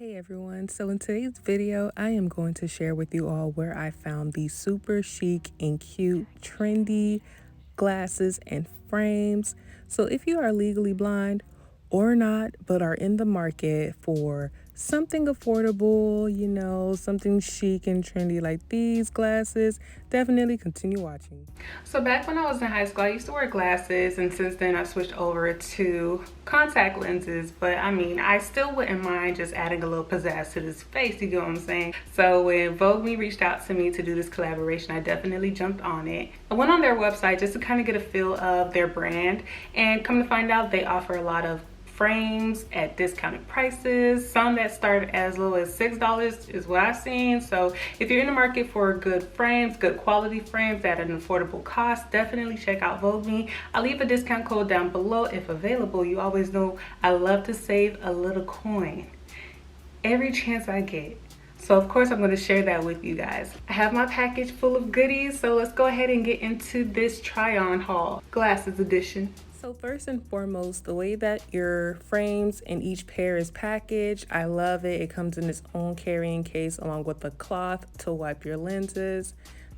Hey everyone, so in today's video, I am going to share with you all where I found these super chic and cute, trendy glasses and frames. So if you are legally blind or not, but are in the market for something affordable, something chic and trendy like these glasses, definitely continue watching. So back when I was in high school, I used to wear glasses, and since then I switched over to contact lenses. But I mean, I still wouldn't mind just adding a little pizzazz to this face, you get what I'm saying? So when VoogueMe reached out to me to do this collaboration, I definitely jumped on it. I went on their website just to kind of get a feel of their brand, and come to find out they offer a lot of frames at discounted prices, some that start as low as $6 is what I've seen. So if you're in the market for good frames, good quality frames at an affordable cost, definitely check out VoogueMe. I'll leave a discount code down below if available. You always know I love to save a little coin every chance I get. So of course I'm going to share that with you guys. I have my package full of goodies, so let's go ahead and get into this try-on haul, glasses edition. So first and foremost, the way that your frames in each pair is packaged, I love it. It comes in its own carrying case along with a cloth to wipe your lenses.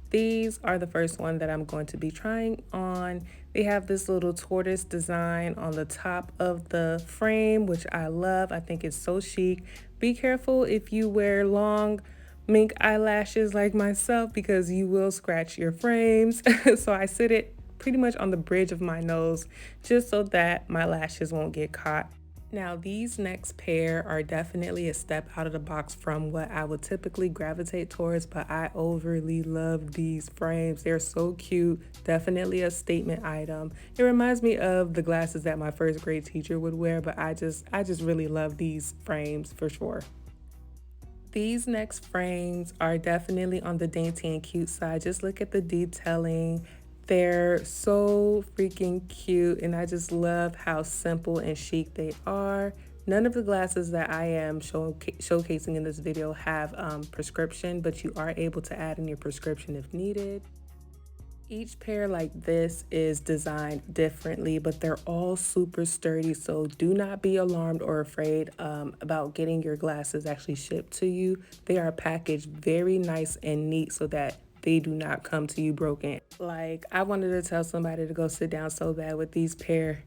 These are the first one that I'm going to be trying on. They have this little tortoise design on the top of the frame, which I love. I think it's so chic. Be careful if you wear long mink eyelashes like myself, because you will scratch your frames. So I sit it pretty much on the bridge of my nose just so that my lashes won't get caught. Now these next pair are definitely a step out of the box from what I would typically gravitate towards, but I overly love these frames. They're so cute, definitely a statement item. It reminds me of the glasses that my first grade teacher would wear, but I just really love these frames for sure. These next frames are definitely on the dainty and cute side. Just look at the detailing. They're so freaking cute, and I just love how simple and chic they are. None of the glasses that I am showcasing in this video have prescription, but you are able to add in your prescription if needed. Each pair like this is designed differently, but they're all super sturdy, so do not be alarmed or afraid about getting your glasses actually shipped to you. They are packaged very nice and neat so that they do not come to you broken. Like, I wanted to tell somebody to go sit down so bad with these pair.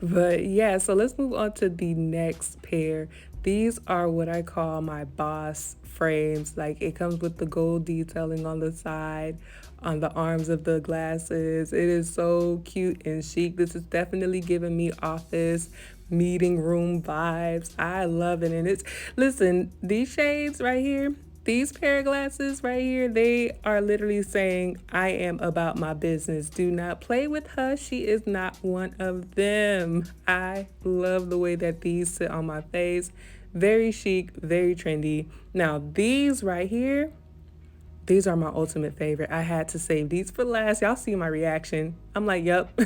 But yeah, so let's move on to the next pair. These are what I call my boss frames. Like, it comes with the gold detailing on the side, on the arms of the glasses. It is so cute and chic. This is definitely giving me office meeting room vibes. I love it. And listen, these shades right here, these pair of glasses right here, they are literally saying, I am about my business. Do not play with her. She is not one of them. I love the way that these sit on my face. Very chic, very trendy. Now, these right here, these are my ultimate favorite. I had to save these for last. Y'all see my reaction. I'm like, yep,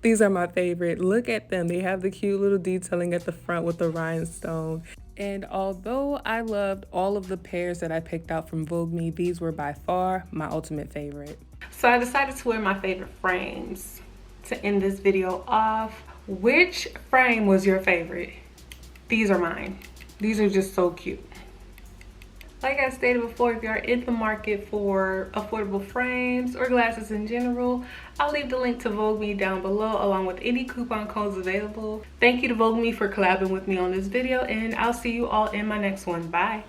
these are my favorite. Look at them. They have the cute little detailing at the front with the rhinestone. And although I loved all of the pairs that I picked out from VoogueMe, these were by far my ultimate favorite. So I decided to wear my favorite frames to end this video off. Which frame was your favorite? These are mine. These are just so cute. Like I stated before, if you're in the market for affordable frames or glasses in general, I'll leave the link to VoogueMe down below along with any coupon codes available. Thank you to VoogueMe for collabing with me on this video, and I'll see you all in my next one. Bye.